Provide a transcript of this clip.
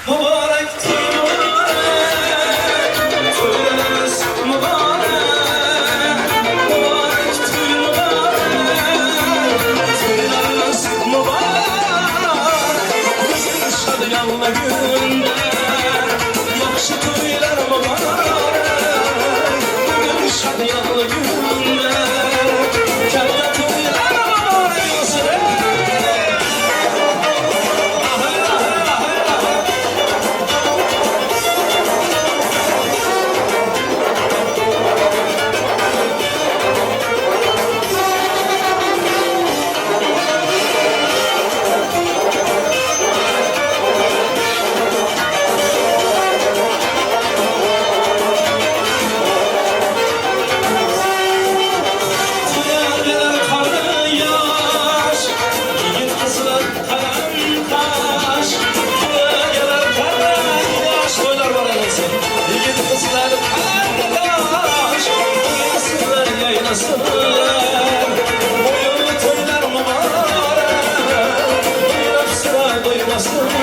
Mübarek toy mübarek, toylarınız mübarek. Mübarek toy mübarek, toylarınız mübarek. Bugün şadiyanlı günde, yaxşı toylar mübarek. Bugün şadiyanlı günde, katta toylar mübarek olsun. Boyunlu toylar mübarek, boyunlu sıra doymasın.